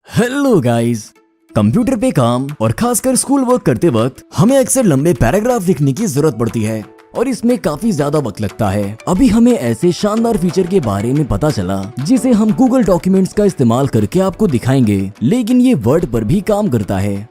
Hello guys. Computer पे काम और खासकर स्कूल वर्क करते वक्त हमें अक्सर लंबे पैराग्राफ लिखने की जरूरत पड़ती है और इसमें काफी ज्यादा वक्त लगता है। अभी हमें ऐसे शानदार फीचर के बारे में पता चला जिसे हम गूगल डॉक्यूमेंट्स का इस्तेमाल करके आपको दिखाएंगे, लेकिन ये वर्ड पर भी काम करता है।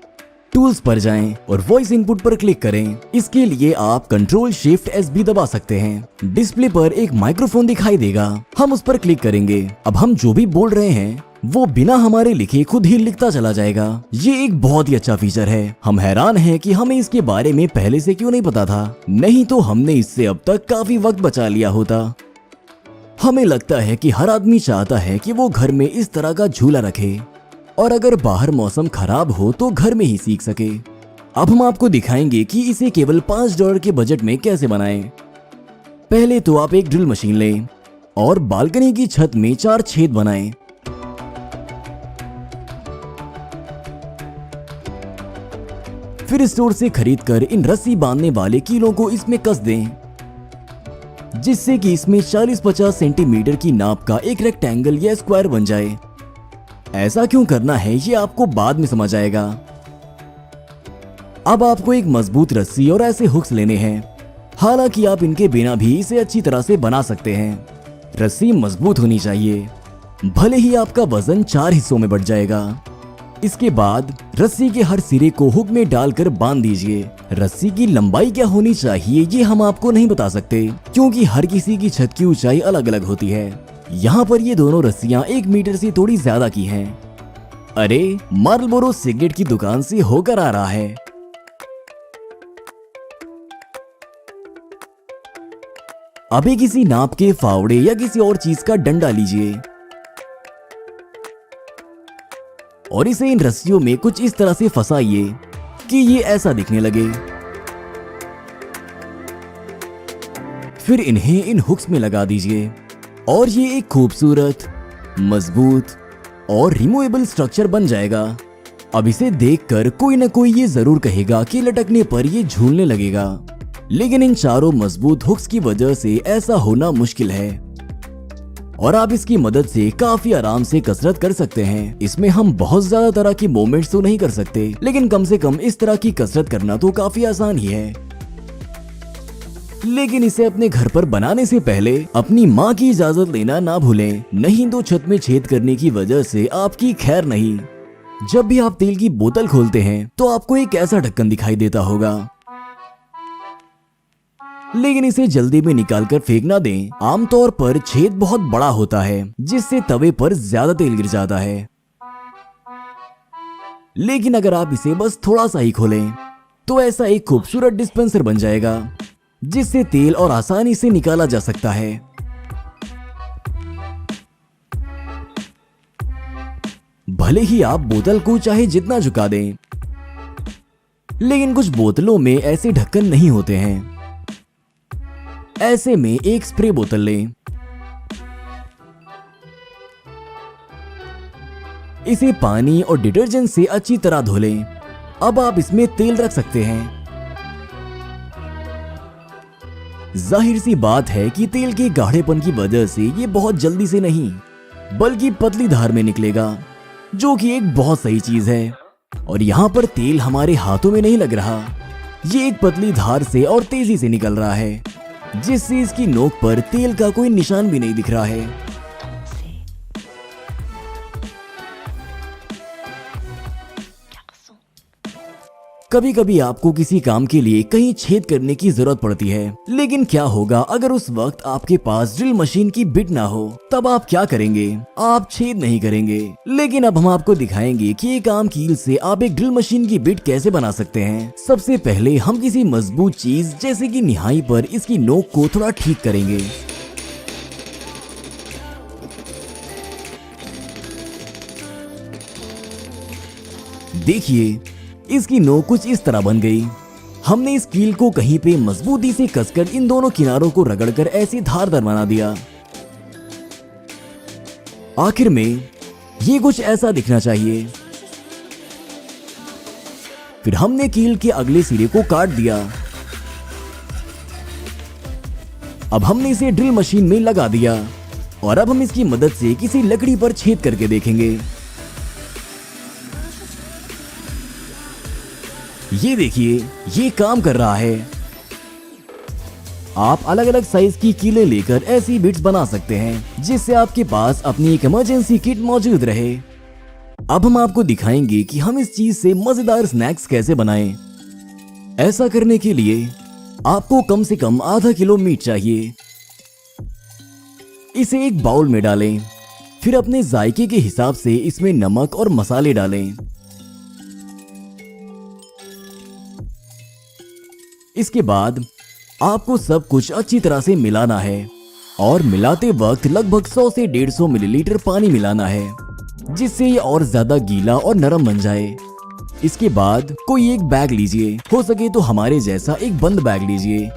टूल्स पर जाएं और वॉइस इनपुट पर क्लिक करें। इसके लिए आप Ctrl+Shift+S भी दबा सकते हैं। डिस्प्ले पर एक माइक्रोफोन दिखाई देगा, हम उस पर क्लिक करेंगे। अब हम जो भी बोल रहे हैं वो बिना हमारे लिखे खुद ही लिखता चला जाएगा। ये एक बहुत ही अच्छा फीचर है। हम हैरान हैं कि हमें इसके बारे में पहले से क्यों नहीं पता था, नहीं तो हमने इससे अब तक काफी वक्त बचा लिया होता। हमें लगता है कि हर आदमी चाहता है कि वो घर में इस तरह का झूला रखे और अगर बाहर मौसम खराब हो तो घर में ही सीख सके। अब हम आपको दिखाएंगे कि इसे केवल $5 के बजट में कैसे बनाएं। पहले तो आप एक ड्रिल मशीन लें और बालकनी की छत में 4 छेद बनाएं। फिर स्टोर से खरीदकर इन रस्सी बांधने वाले कीलों को इसमें कस दें, जिससे कि इसमें 40-50 सेंटीमीटर की नाप का एक रेक्टेंगल या स्क्वायर बन जाए। ऐसा क्यों करना है ये आपको बाद में समझ आएगा। अब आपको एक मजबूत रस्सी और ऐसे हुक्स लेने हैं। हालांकि आप इनके बिना भी इसे अच्छी तरह से बना सकते हैं। रस्सी मजबूत होनी चाहिए, भले ही आपका वजन 4 हिस्सों में बंट जाएगा। इसके बाद रस्सी के हर सिरे को हुक में डालकर बांध दीजिए। रस्सी की लंबाई क्या होनी चाहिए ये हम आपको नहीं बता सकते, क्योंकि हर किसी की छत की ऊंचाई अलग अलग होती है। यहाँ पर ये दोनों रस्सियां 1 मीटर से थोड़ी ज्यादा की हैं। अरे, मार्लबोरो सिगरेट की दुकान से होकर आ रहा है। अभी किसी नाप के फावड़े या किसी और चीज का डंडा लीजिए और इसे इन रस्सियों में कुछ इस तरह से फंसाइए कि ये ऐसा दिखने लगे। फिर इन्हें इन हुक्स में लगा दीजिए और ये एक खूबसूरत, मजबूत और रिमूवेबल स्ट्रक्चर बन जाएगा। अब इसे देखकर कोई ना कोई ये जरूर कहेगा कि लटकने पर ये झूलने लगेगा, लेकिन इन चारों मजबूत हुक्स की वजह से ऐसा होना मुश्किल है और आप इसकी मदद से काफी आराम से कसरत कर सकते हैं। इसमें हम बहुत ज्यादा तरह की मूवमेंट्स तो नहीं कर सकते, लेकिन कम से कम इस तरह की कसरत करना तो काफी आसान ही है। लेकिन इसे अपने घर पर बनाने से पहले अपनी माँ की इजाजत लेना ना भूलें, नहीं तो छत में छेद करने की वजह से आपकी खैर नहीं। जब भी आप तेल की बोतल खोलते हैं तो आपको एक ऐसा ढक्कन दिखाई देता होगा, लेकिन इसे जल्दी में निकालकर फेंक ना दें। आमतौर पर छेद बहुत बड़ा होता है, जिससे तवे पर ज्यादा तेल गिर जाता है। लेकिन अगर आप इसे बस थोड़ा सा ही खोलें तो ऐसा एक खूबसूरत डिस्पेंसर बन जाएगा, जिससे तेल और आसानी से निकाला जा सकता है। भले ही आप बोतल को चाहे जितना झुका दें, लेकिन कुछ बोतलों में ऐसे ढक्कन नहीं होते हैं। ऐसे में एक स्प्रे बोतल लें, इसे पानी और डिटर्जेंट से अच्छी तरह धो लें। अब आप इसमें तेल रख सकते हैं। जाहिर सी बात है कि तेल के गाढ़ेपन की वजह से ये बहुत जल्दी से नहीं बल्कि पतली धार में निकलेगा, जो कि एक बहुत सही चीज है। और यहाँ पर तेल हमारे हाथों में नहीं लग रहा, ये एक पतली धार से और तेजी से निकल रहा है, जिससे इसकी नोक पर तेल का कोई निशान भी नहीं दिख रहा है। कभी कभी आपको किसी काम के लिए कहीं छेद करने की जरूरत पड़ती है, लेकिन क्या होगा अगर उस वक्त आपके पास ड्रिल मशीन की बिट ना हो? तब आप क्या करेंगे? आप छेद नहीं करेंगे। लेकिन अब हम आपको दिखाएंगे कि एक आम कील से आप एक ड्रिल मशीन की बिट कैसे बना सकते हैं। सबसे पहले हम किसी मजबूत चीज जैसे कि निहाई पर इसकी नोक को थोड़ा ठीक करेंगे। देखिए, इसकी नोक कुछ इस तरह बन गई। हमने इस कील को कहीं पे मजबूती से कसकर इन दोनों किनारों को रगड़कर ऐसी धारदार बना दिया। आखिर में ये कुछ ऐसा दिखना चाहिए। फिर हमने कील के अगले सिरे को काट दिया। अब हमने इसे ड्रिल मशीन में लगा दिया और अब हम इसकी मदद से किसी लकड़ी पर छेद करके देखेंगे। ये देखिए, ये काम कर रहा है। आप अलग अलग साइज की कीलें लेकर ऐसी बिट्स बना सकते हैं जिससे आपके पास अपनी एक इमरजेंसी किट मौजूद रहे। अब हम आपको दिखाएंगे कि हम इस चीज से मजेदार स्नैक्स कैसे बनाएं। ऐसा करने के लिए आपको कम से कम आधा किलो मीट चाहिए। इसे एक बाउल में डालें, फिर अपने जायके के हिसाब से इसमें नमक और मसाले डालें। इसके बाद आपको सब कुछ अच्छी तरह से मिलाना है और मिलाते वक्त लगभग 100 से 150 मिलीलीटर पानी मिलाना है जिससे ये और ज्यादा गीला और नरम बन जाए। इसके बाद कोई एक बैग लीजिए, हो सके तो हमारे जैसा एक बंद बैग लीजिए,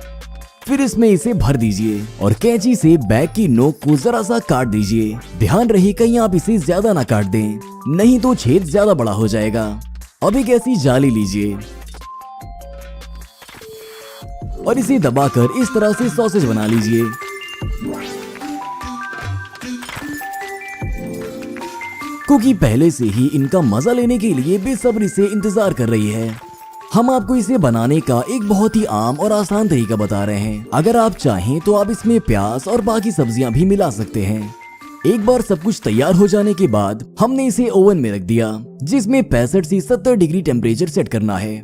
फिर इसमें इसे भर दीजिए और कैंची से बैग की नोक को जरा सा काट दीजिए। ध्यान रहे कहीं आप इसे ज्यादा ना काट दें, नहीं तो छेद ज्यादा बड़ा हो जाएगा। अब एक ऐसी जाली लीजिए और इसे दबाकर इस तरह से सॉसेज बना लीजिए। कुकी पहले से ही इनका मजा लेने के लिए बेसब्री से इंतजार कर रही है। हम आपको इसे बनाने का एक बहुत ही आम और आसान तरीका बता रहे हैं। अगर आप चाहें तो आप इसमें प्याज और बाकी सब्जियां भी मिला सकते हैं। एक बार सब कुछ तैयार हो जाने के बाद हमने इसे ओवन में रख दिया जिसमें 65 से 70 डिग्री टेम्परेचर सेट करना है।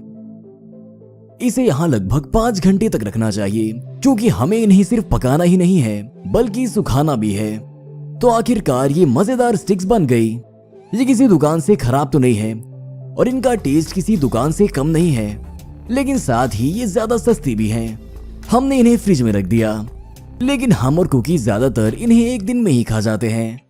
इसे यहाँ लगभग 5 घंटे तक रखना चाहिए क्योंकि हमें इन्हें सिर्फ पकाना ही नहीं है बल्कि सुखाना भी है। तो आखिरकार ये मजेदार स्टिक्स बन गई। ये किसी दुकान से खराब तो नहीं है और इनका टेस्ट किसी दुकान से कम नहीं है, लेकिन साथ ही ये ज्यादा सस्ती भी हैं। हमने इन्हें फ्रिज में रख दिया, लेकिन हम और कुकी ज्यादातर इन्हें एक दिन में ही खा जाते हैं।